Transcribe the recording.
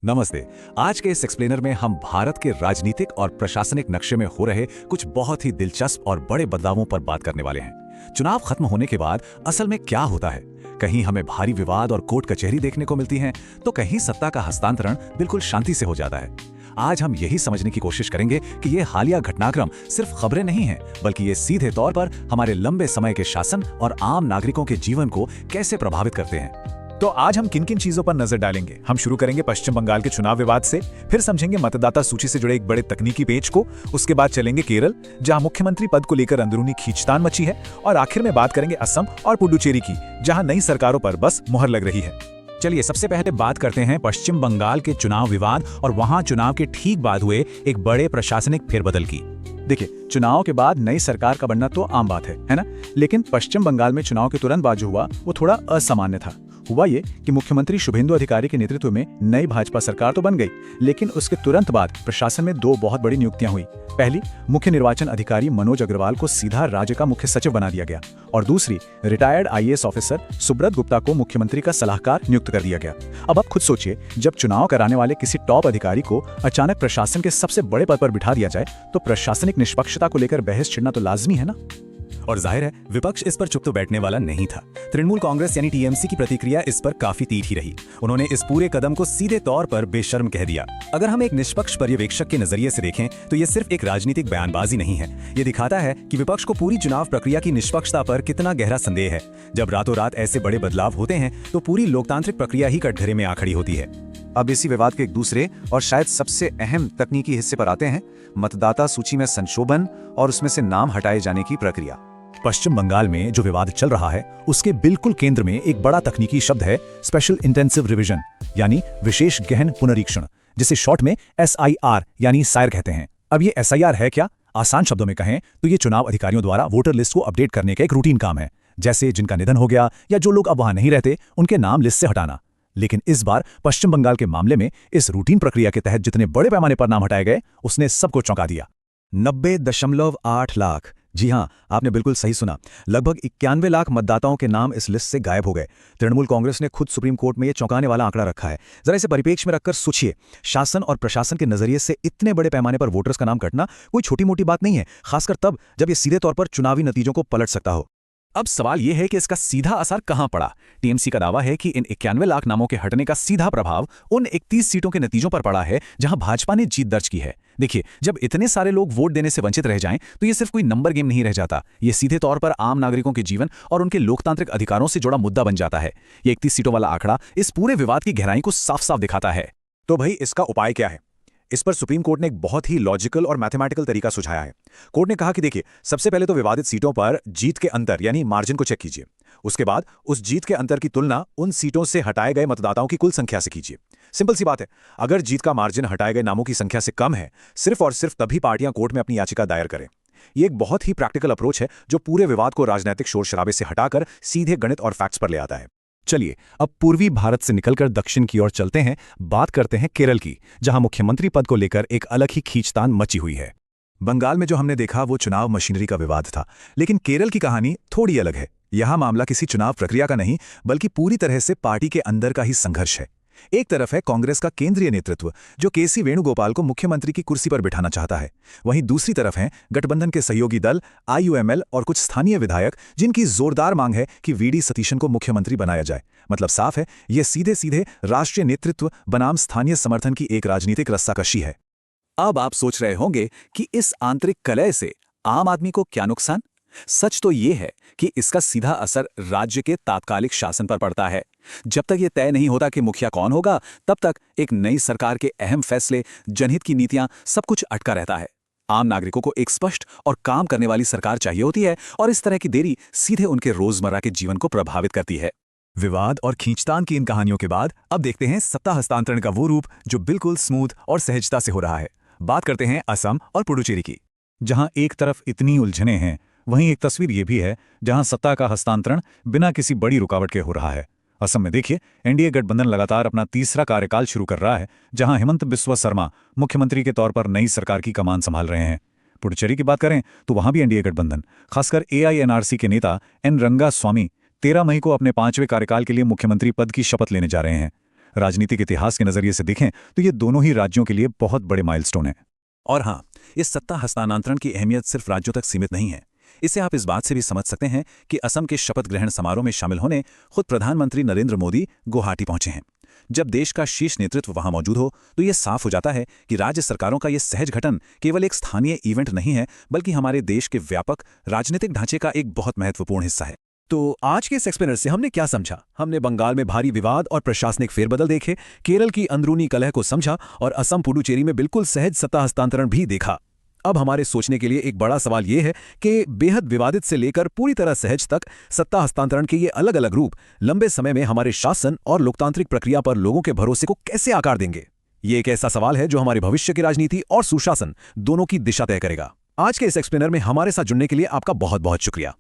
नमस्ते। आज के इस एक्सप्लेनर में हम भारत के राजनीतिक और प्रशासनिक नक्शे में हो रहे कुछ बहुत ही दिलचस्प और बड़े बदलावों पर बात करने वाले हैं। चुनाव खत्म होने के बाद असल में क्या होता है? कहीं हमें भारी विवाद और कोर्ट कचहरी देखने को मिलती है, तो कहीं सत्ता का हस्तांतरण बिल्कुल शांति से हो जाता है। आज हम यही समझने की कोशिश करेंगे कि ये हालिया घटनाक्रम सिर्फ खबरें नहीं हैं, बल्कि ये सीधे तौर पर हमारे लंबे समय के शासन और आम नागरिकों के जीवन को कैसे प्रभावित करते हैं। तो आज हम किन किन चीजों पर नजर डालेंगे। हम शुरू करेंगे पश्चिम बंगाल के चुनाव विवाद से, फिर समझेंगे मतदाता सूची से जुड़े एक बड़े तकनीकी पेच को, उसके बाद चलेंगे केरल जहां मुख्यमंत्री पद को लेकर अंदरूनी खींचतान मची है, और आखिर में बात करेंगे असम और पुडुचेरी की, जहां नई सरकारों पर बस मुहर लग रही है। चलिए सबसे पहले बात करते हैं पश्चिम बंगाल के चुनाव विवाद और वहां चुनाव के ठीक बाद हुए एक बड़े प्रशासनिक फेरबदल की। देखिए, चुनाव के बाद नई सरकार का बनना तो आम बात है ना? लेकिन पश्चिम बंगाल में चुनाव के तुरंत बाद जो हुआ वो थोड़ा असामान्य था। हुआ ये कि मुख्यमंत्री शुभेंदु अधिकारी के नेतृत्व में नई भाजपा सरकार तो बन गई, लेकिन उसके तुरंत बाद प्रशासन में दो बहुत बड़ी नियुक्तियां हुई। पहली, मुख्य निर्वाचन अधिकारी मनोज अग्रवाल को सीधा राज्य का मुख्य सचिव बना दिया गया, और दूसरी, retired IAS officer Subrata Gupta को मुख्यमंत्री का सलाहकार नियुक्त कर दिया गया। अब आप खुद सोचिए, जब चुनाव कराने वाले किसी टॉप अधिकारी को अचानक प्रशासन के सबसे बड़े पद पर बिठा दिया जाए, तो प्रशासनिक निष्पक्षता को लेकर बहस छिड़ना तो लाजमी है ना। और जाहिर है विपक्ष इस पर चुप तो बैठने वाला नहीं था। तृणमूल कांग्रेस यानी टीएमसी की प्रतिक्रिया इस पर काफी तीखी रही। उन्होंने इस पूरे कदम को सीधे तौर पर बेशर्म कह दिया। अगर हम एक निष्पक्ष पर्यवेक्षक के नजरिए से देखें तो ये सिर्फ एक राजनीतिक बयानबाजी नहीं है, ये दिखाता है कि विपक्ष को पूरी चुनाव प्रक्रिया की निष्पक्षता पर कितना गहरा संदेह है। जब रातों रात ऐसे बड़े बदलाव होते हैं तो पूरी लोकतांत्रिक प्रक्रिया ही कटघरे में आ खड़ी होती है। अब इसी विवाद के एक दूसरे और शायद सबसे अहम तकनीकी हिस्से पर आते हैं, मतदाता सूची में संशोधन और उसमें से नाम हटाए जाने की प्रक्रिया। पश्चिम बंगाल में जो विवाद चल रहा है उसके बिल्कुल केंद्र में एक बड़ा तकनीकी शब्द है स्पेशल इंटेंसिव रिवीजन, यानी विशेष गहन पुनरीक्षण, जिसे शॉर्ट में SIR यानी सायर कहते हैं। अब ये SIR है क्या? आसान शब्दों में कहें तो ये चुनाव अधिकारियों द्वारा वोटर लिस्ट को अपडेट करने का एक रूटीन काम है, जैसे जिनका निधन हो गया या जो लोग अब वहां नहीं रहते उनके नाम लिस्ट से हटाना। लेकिन इस बार पश्चिम बंगाल के मामले में इस रूटीन प्रक्रिया के तहत जितने बड़े पैमाने पर नाम हटाए गए उसने सबको चौंका दिया। 90.8 लाख, जी हाँ, आपने बिल्कुल सही सुना। लगभग 91 लाख मतदाताओं के नाम इस लिस्ट से गायब हो गए। तृणमूल कांग्रेस ने खुद सुप्रीम कोर्ट में यह चौंकाने वाला आंकड़ा रखा है। जरा इसे परिप्रेक्ष्य में रखकर सोचिए, शासन और प्रशासन के नजरिए से इतने बड़े पैमाने पर वोटर्स का नाम कटना कोई छोटी मोटी बात नहीं है, खासकर तब जब ये सीधे तौर पर चुनावी नतीजों को पलट सकता हो। अब सवाल यह है कि इसका सीधा असर कहां पड़ा। टीएमसी का दावा है कि इन 91 लाख नामों के हटने का सीधा प्रभाव उन 31 सीटों के नतीजों पर पड़ा है जहां भाजपा ने जीत दर्ज की है। देखिए, जब इतने सारे लोग वोट देने से वंचित रह जाएं तो ये सिर्फ कोई नंबर गेम नहीं रह जाता, ये सीधे तौर पर आम नागरिकों के जीवन और उनके लोकतांत्रिक अधिकारों से जुड़ा मुद्दा बन जाता है। ये 31 सीटों वाला आंकड़ा इस पूरे विवाद की गहराई को साफ साफ दिखाता है। तो भाई, इसका उपाय क्या है? इस पर सुप्रीम कोर्ट ने एक बहुत ही लॉजिकल और मैथमेटिकल तरीका सुझाया है। कोर्ट ने कहा कि देखिए, सबसे पहले तो विवादित सीटों पर जीत के अंतर यानी मार्जिन को चेक कीजिए। उसके बाद उस जीत के अंतर की तुलना उन सीटों से हटाए गए मतदाताओं की कुल संख्या से कीजिए। सिंपल सी बात है, अगर जीत का मार्जिन हटाए गए नामों की संख्या से कम है, सिर्फ और सिर्फ तभी पार्टियां कोर्ट में अपनी याचिका दायर करें। ये एक बहुत ही प्रैक्टिकल अप्रोच है जो पूरे विवाद को राजनीतिक शोर शराबे से हटाकर सीधे गणित और फैक्ट्स पर ले आता है। चलिए अब पूर्वी भारत से निकलकर दक्षिण की ओर चलते हैं, बात करते हैं केरल की, जहां मुख्यमंत्री पद को लेकर एक अलग ही खींचतान मची हुई है। बंगाल में जो हमने देखा वो चुनाव मशीनरी का विवाद था, लेकिन केरल की कहानी थोड़ी अलग है। यहां मामला किसी चुनाव प्रक्रिया का नहीं, बल्कि पूरी तरह से पार्टी के अंदर का ही संघर्ष है। एक तरफ है कांग्रेस का केंद्रीय नेतृत्व जो केसी वेणुगोपाल को मुख्यमंत्री की कुर्सी पर बिठाना चाहता है। वहीं दूसरी तरफ हैं गठबंधन के सहयोगी दल IUML और कुछ स्थानीय विधायक जिनकी जोरदार मांग है कि VD सतीशन को मुख्यमंत्री बनाया जाए। मतलब साफ है, ये सीधे सीधे राष्ट्रीय नेतृत्व बनाम स्थानीय समर्थन की एक राजनीतिक रस्साकशी है। अब आप सोच रहे होंगे कि इस आंतरिक कलह से आम आदमी को क्या नुकसान? सच तो ये है कि इसका सीधा असर राज्य के तात्कालिक शासन पर पड़ता है। जब तक ये तय नहीं होता कि मुखिया कौन होगा, तब तक एक नई सरकार के अहम फैसले, जनहित की नीतियां, सब कुछ अटका रहता है। आम नागरिकों को एक स्पष्ट और काम करने वाली सरकार चाहिए होती है, और इस तरह की देरी सीधे उनके रोजमर्रा के जीवन को प्रभावित करती है। विवाद और खींचतान की इन कहानियों के बाद अब देखते हैं सत्ता हस्तांतरण का वो रूप जो बिल्कुल स्मूथ और सहजता से हो रहा है। बात करते हैं असम और पुडुचेरी की, जहां एक तरफ इतनी उलझनें हैं, वहीं एक तस्वीर ये भी है जहां सत्ता का हस्तांतरण बिना किसी बड़ी रुकावट के हो रहा है। असम में देखिए, एनडीए गठबंधन लगातार अपना तीसरा कार्यकाल शुरू कर रहा है, जहां हेमंत बिस्वा शर्मा मुख्यमंत्री के तौर पर नई सरकार की कमान संभाल रहे हैं। पुडुचेरी की बात करें तो वहां भी एनडीए गठबंधन, खासकर AINRC के नेता N रंगास्वामी 13 मई को अपने 5वें कार्यकाल के लिए मुख्यमंत्री पद की शपथ लेने जा रहे हैं। राजनीति के इतिहास के नजरिए से देखें तो ये दोनों ही राज्यों के लिए बहुत बड़े माइलस्टोन हैं। और हाँ, इस सत्ता हस्तांतरण की अहमियत सिर्फ राज्यों तक सीमित नहीं है। इसे आप इस बात से भी समझ सकते हैं कि असम के शपथ ग्रहण समारोह में शामिल होने खुद प्रधानमंत्री नरेंद्र मोदी गुवाहाटी पहुंचे हैं। जब देश का शीर्ष नेतृत्व वहां मौजूद हो तो यह साफ हो जाता है कि राज्य सरकारों का यह सहज गठन केवल एक स्थानीय इवेंट नहीं है, बल्कि हमारे देश के व्यापक राजनीतिक ढांचे का एक बहुत महत्वपूर्ण हिस्सा है। तो आज के इस एक्सप्लेनर से हमने क्या समझा? हमने बंगाल में भारी विवाद और प्रशासनिक फेरबदल देखे, केरल की अंदरूनी कलह को समझा और असम पुडुचेरी में बिल्कुल सहज सत्ता हस्तांतरण भी देखा। अब हमारे सोचने के लिए एक बड़ा सवाल यह है कि बेहद विवादित से लेकर पूरी तरह सहज तक सत्ता हस्तांतरण के ये अलग अलग रूप लंबे समय में हमारे शासन और लोकतांत्रिक प्रक्रिया पर लोगों के भरोसे को कैसे आकार देंगे? ये एक ऐसा सवाल है जो हमारे भविष्य की राजनीति और सुशासन दोनों की दिशा तय करेगा। आज के इस एक्सप्लेनर में हमारे साथ जुड़ने के लिए आपका बहुत बहुत शुक्रिया।